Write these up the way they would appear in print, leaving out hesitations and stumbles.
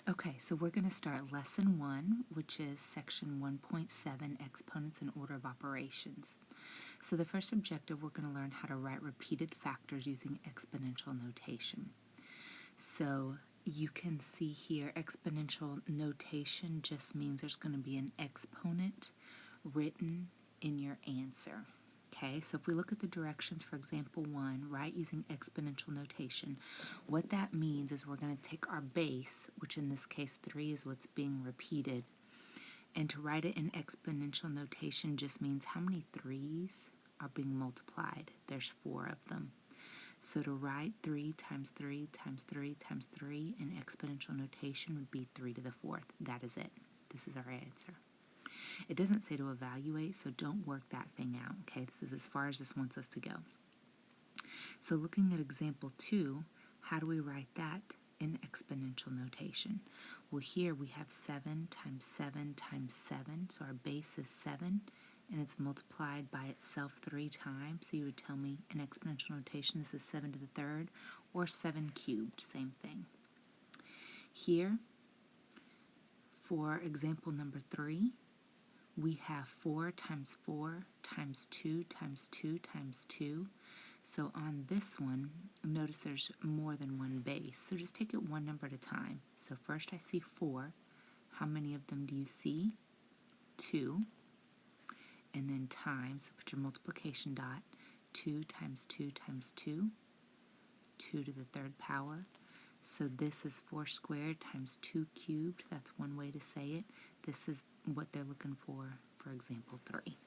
Okay, so we're going to start lesson 1, which is section 1.7, exponents in order of operations. So the first objective, we're going to learn how to write repeated factors using exponential notation. So you can see here, exponential notation just means there's going to be an exponent written in your answer. Okay, so if we look at the directions for example 1, write using exponential notation, what that means is we're going to take our base, which in this case 3 is what's being repeated, and to write it in exponential notation just means how many 3's are being multiplied. There's 4 of them. So to write 3 times 3 times 3 times 3 in exponential notation would be 3 to the 4th. That is it. This is our answer. It doesn't say to evaluate, so don't work that thing out, okay? This is as far as this wants us to go. So looking at example 2, how do we write that in exponential notation? Well, here we have 7 times 7 times 7, so our base is 7, and it's multiplied by itself 3 times, so you would tell me in exponential notation this is 7 to the 3rd, or 7 cubed, same thing. Here, for example number 3, we have 4 times 4 times 2 times 2 times 2. So on this one, notice there's more than one base. So just take it one number at a time. So first I see 4. How many of them do you see? 2. And then times, so put your multiplication dot. 2 times 2 times 2. 2 to the 3rd power. So this is 4 squared times 2 cubed. That's one way to say it. This is what they're looking for example 3.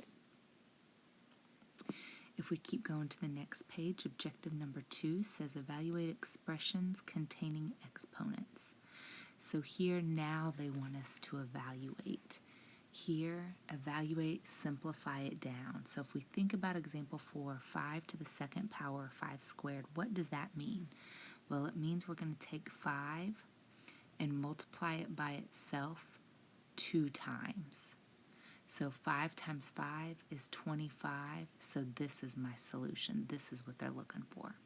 If we keep going to the next page, objective number 2 says evaluate expressions containing exponents. So here now they want us to evaluate. Here, evaluate, simplify it down. So if we think about example 4, 5 to the 2nd power, 5 squared, what does that mean? Well, it means we're going to take 5 and multiply it by itself 2 times. So 5 times 5 is 25, so this is my solution. This is what they're looking for.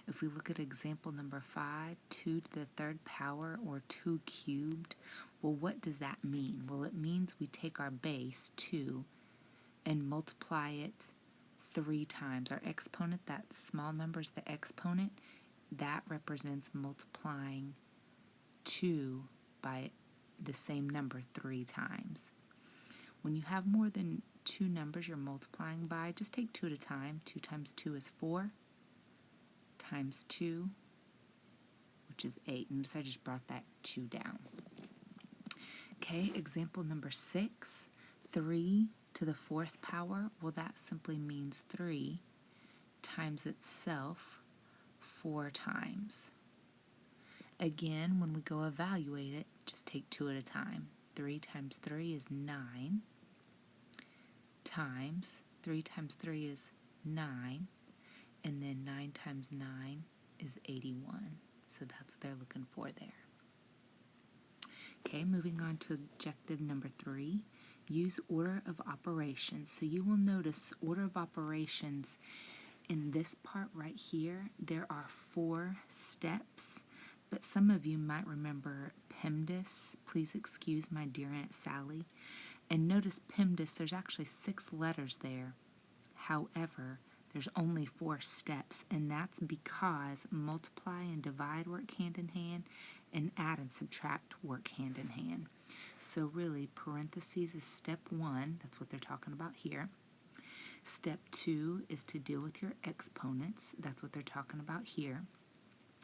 If we look at example number 5, 2 to the 3rd power, or 2 cubed, well, what does that mean? Well, it means we take our base, 2, and multiply it 3 times. Our exponent, that small number is the exponent, that represents multiplying 2 by the same number 3 times. When you have more than 2 numbers you're multiplying by, just take 2 at a time. 2 times 2 is 4, times 2, which is 8. Notice I just brought that 2 down. Okay, example number 6, 3 to the 4th power. Well, that simply means 3 times itself 4 times. Again, when we go evaluate it, just take 2 at a time. 3 times 3 is 9, times 3 times 3 is 9, and then 9 times 9 is 81. So that's what they're looking for there. Okay, moving on to objective number 3, use order of operations. So you will notice order of operations in this part right here, there are 4 steps. But some of you might remember PEMDAS. Please excuse my dear Aunt Sally. And notice PEMDAS, there's actually 6 letters there. However, there's only 4 steps, and that's because multiply and divide work hand in hand, and add and subtract work hand in hand. So really, parentheses is step 1. That's what they're talking about here. Step 2 is to deal with your exponents. That's what they're talking about here.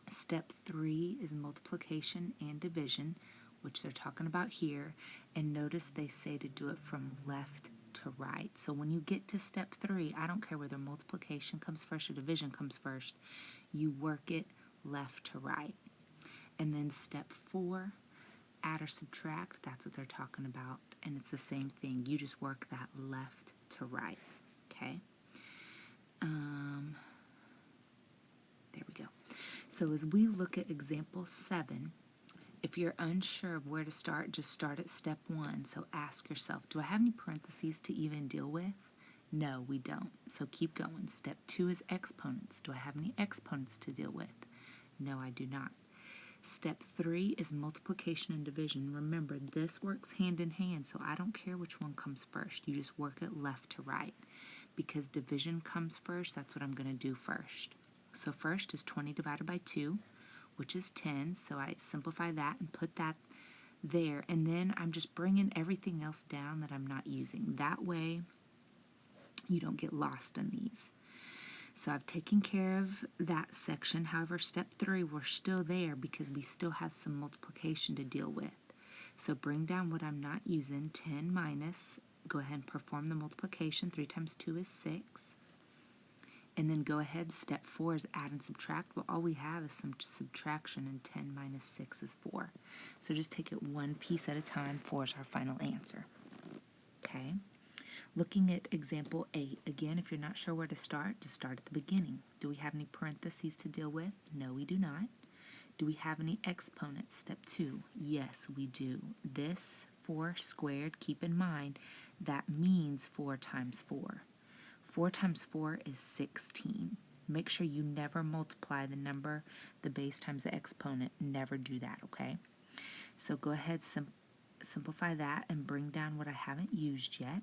Step 3 is multiplication and division, which they're talking about here. And notice they say to do it from left to right. So when you get to step 3, I don't care whether multiplication comes first or division comes first, you work it left to right. And then step 4, add or subtract, that's what they're talking about. And it's the same thing. You just work that left to right. Okay? There we go. So as we look at example 7, if you're unsure of where to start, just start at step 1. So ask yourself, do I have any parentheses to even deal with? No, we don't. So keep going. Step 2 is exponents. Do I have any exponents to deal with? No, I do not. Step 3 is multiplication and division. Remember, this works hand in hand, so I don't care which one comes first. You just work it left to right. Because division comes first, that's what I'm going to do first. So first is 20 divided by 2, which is 10. So I simplify that and put that there. And then I'm just bringing everything else down that I'm not using. That way, you don't get lost in these. So I've taken care of that section. However, step 3, we're still there because we still have some multiplication to deal with. So bring down what I'm not using, 10 minus, go ahead and perform the multiplication. 3 times 2 is 6. And then go ahead, step 4 is add and subtract. Well, all we have is some subtraction, and 10 minus 6 is 4. So just take it one piece at a time. 4 is our final answer. Okay? Looking at example 8, again, if you're not sure where to start, just start at the beginning. Do we have any parentheses to deal with? No, we do not. Do we have any exponents? Step 2, yes, we do. This 4 squared, keep in mind, that means 4 times 4. 4 times 4 is 16. Make sure you never multiply the number, the base times the exponent. Never do that, okay? So go ahead, simplify that and bring down what I haven't used yet.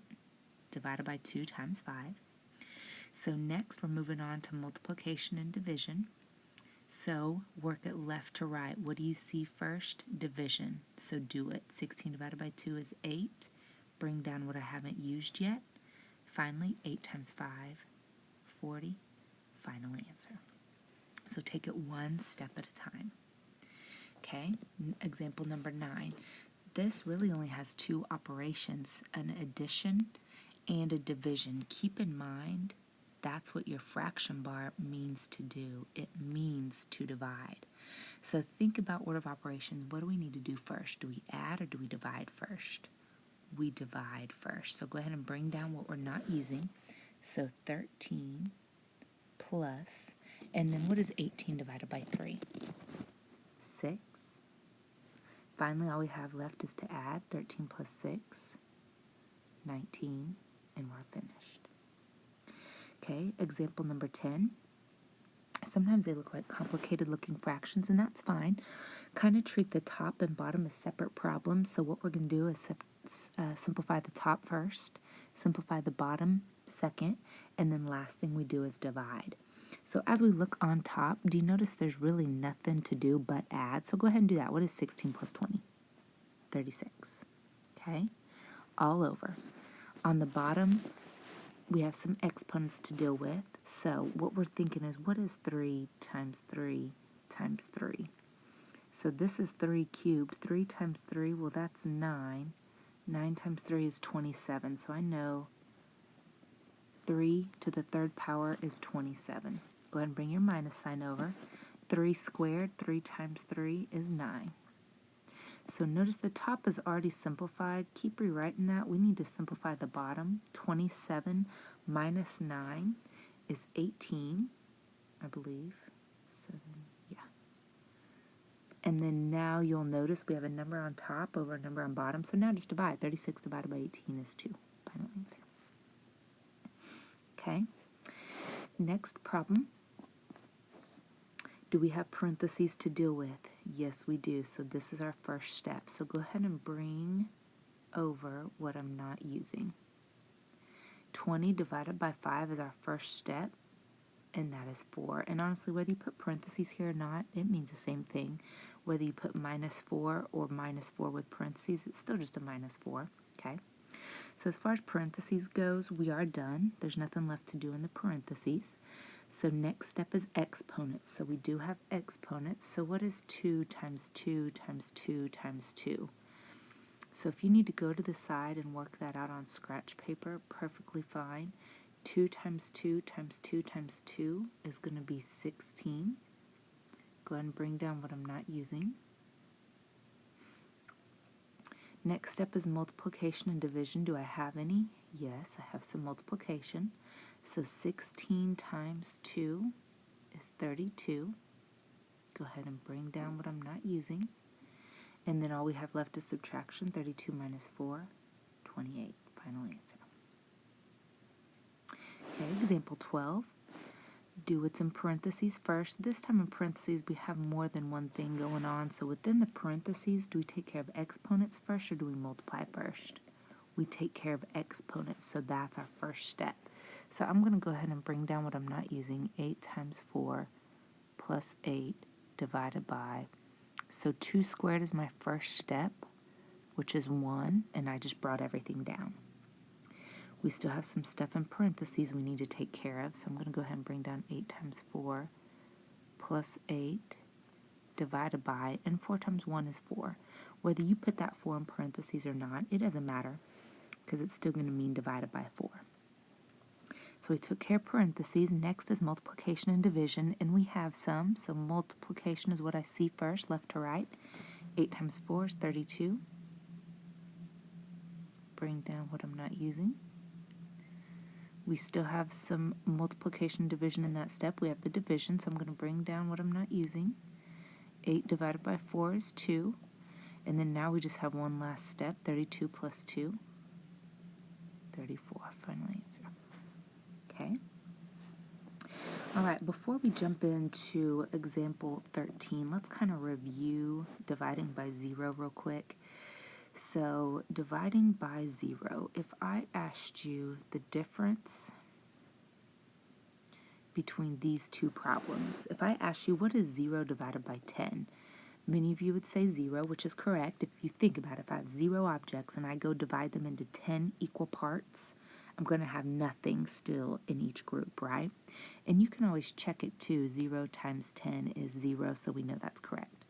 Divided by 2 times 5. So next we're moving on to multiplication and division. So work it left to right. What do you see first? Division. So do it. 16 divided by 2 is 8. Bring down what I haven't used yet. Finally, 8 times 5, 40. Final answer. So take it one step at a time. Okay, example number 9. This really only has 2 operations, an addition and a division. Keep in mind, that's what your fraction bar means to do. It means to divide. So think about order of operations. What do we need to do first? Do we add or do we divide first? We divide first. So go ahead and bring down what we're not using. So 13 plus, and then what is 18 divided by 3? 6. Finally, all we have left is to add 13 plus 6, 19, and we're finished. Okay, example number 10. Sometimes they look like complicated looking fractions, and that's fine. Kind of treat the top and bottom as separate problems. So what we're going to do is simplify the top first, simplify the bottom second, and then last thing we do is divide. So as we look on top, do you notice there's really nothing to do but add? So go ahead and do that. What is 16 plus 20? 36. Okay, all over. On the bottom, we have some exponents to deal with. So what we're thinking is, what is 3 times 3 times 3? So this is 3 cubed. 3 times 3, well, that's 9. 9 times 3 is 27. So I know 3 to the 3rd power is 27. Go ahead and bring your minus sign over. 3 squared, 3 times 3 is 9. So notice the top is already simplified. Keep rewriting that. We need to simplify the bottom. 27 minus 9 is 18, I believe. 7, yeah. And then now you'll notice we have a number on top over a number on bottom. So now just divide. 36 divided by 18 is 2. Final answer. Okay. Next problem. Do we have parentheses to deal with? Yes, we do. So this is our first step. So go ahead and bring over what I'm not using. 20 divided by 5 is our first step, and that is 4. And honestly, whether you put parentheses here or not, it means the same thing. Whether you put minus 4 or minus 4 with parentheses, it's still just a minus 4, okay? So as far as parentheses goes, we are done. There's nothing left to do in the parentheses. So next step is exponents. So we do have exponents. So what is 2 times 2 times 2 times 2? So if you need to go to the side and work that out on scratch paper, perfectly fine. 2 times 2 times 2 times 2 is going to be 16. Go ahead and bring down what I'm not using. Next step is multiplication and division. Do I have any? Yes, I have some multiplication. So 16 times 2 is 32. Go ahead and bring down what I'm not using. And then all we have left is subtraction. 32 minus 4, 28. Final answer. Okay, example 12. do what's in parentheses first. This time in parentheses, we have more than one thing going on. So within the parentheses, do we take care of exponents first or do we multiply first? We take care of exponents, so that's our first step. So I'm going to go ahead and bring down what I'm not using, 8 times 4 plus 8 divided by. So 2 squared is my first step, which is 1, and I just brought everything down. We still have some stuff in parentheses we need to take care of, so I'm going to go ahead and bring down 8 times 4 plus 8 divided by, and 4 times 1 is 4. Whether you put that 4 in parentheses or not, it doesn't matter, because it's still going to mean divided by 4. So we took care of parentheses. Next is multiplication and division, and we have some. So multiplication is what I see first, left to right. 8 times 4 is 32. Bring down what I'm not using. We still have some multiplication and division in that step. We have the division, so I'm going to bring down what I'm not using. 8 divided by 4 is 2. And then now we just have one last step, 32 plus 2. 34, final answer. Okay. All right, before we jump into example 13, let's kind of review dividing by 0 real quick. So dividing by 0, if I asked you the difference between these two problems, if I asked you what is 0 divided by 10, many of you would say 0, which is correct. If you think about it, if I have 0 objects and I go divide them into 10 equal parts, I'm going to have nothing still in each group, right? And you can always check it too. 0 times 10 is 0, so we know that's correct.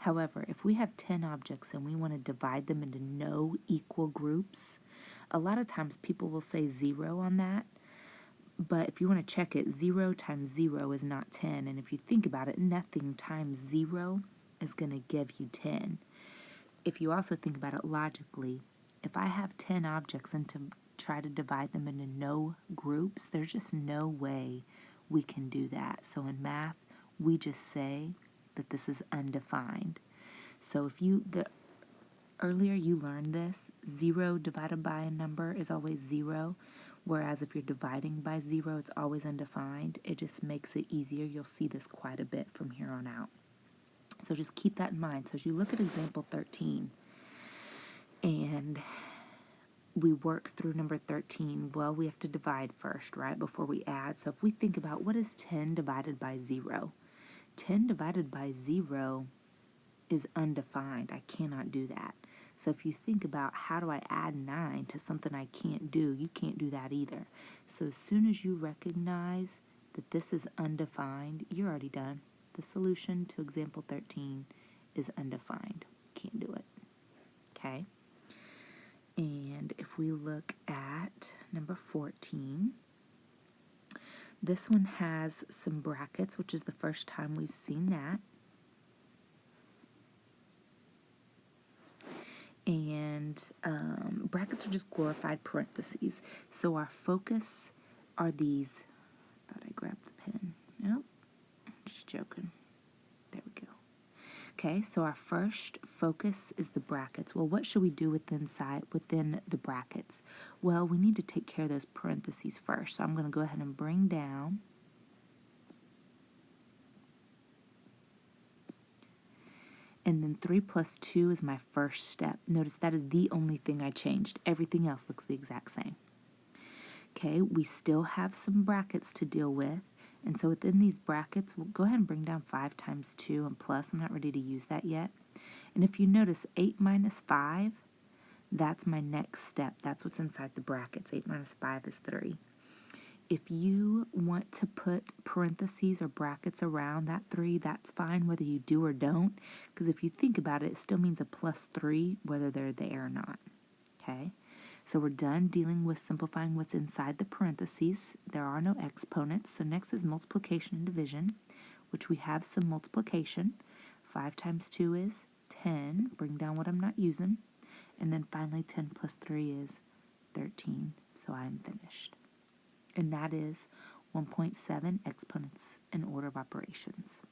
However, if we have 10 objects and we want to divide them into no equal groups, a lot of times people will say 0 on that. But if you want to check it, 0 times 0 is not 10. And if you think about it, nothing times 0 is going to give you 10. If you also think about it logically, if I have 10 objects and to try to divide them into no groups, there's just no way we can do that. So in math, we just say that this is undefined. So if earlier you learned this, 0 divided by a number is always 0, whereas if you're dividing by 0, it's always undefined. It just makes it easier. You'll see this quite a bit from here on out. So just keep that in mind. So as you look at example 13, and we work through number 13, well, we have to divide first, right, before we add. So if we think about what is 10 divided by 0, 10 divided by 0 is undefined. I cannot do that. So if you think about how do I add 9 to something I can't do, you can't do that either. So as soon as you recognize that this is undefined, you're already done. The solution to example 13 is undefined. Can't do it. Okay? And if we look at number 14, this one has some brackets, which is the first time we've seen that. And brackets are just glorified parentheses. So our focus are these. I thought I grabbed the pen. Nope, just joking. There we go. Okay, so our first focus is the brackets. Well, what should we do within the brackets? Well, we need to take care of those parentheses first. So I'm going to go ahead and bring down and then 3 plus 2 is my first step. Notice that is the only thing I changed. Everything else looks the exact same. Okay, we still have some brackets to deal with. And so within these brackets, we'll go ahead and bring down 5 times 2 and plus. I'm not ready to use that yet. And if you notice, 8 minus 5, that's my next step. That's what's inside the brackets. 8 minus 5 is 3. If you want to put parentheses or brackets around that 3, that's fine whether you do or don't. Because if you think about it, it still means a plus 3 whether they're there or not. Okay? So we're done dealing with simplifying what's inside the parentheses. There are no exponents. So next is multiplication and division, which we have some multiplication. 5 times 2 is 10. Bring down what I'm not using. And then finally 10 plus 3 is 13. So I'm finished. And that is 1.7 exponents in order of operations.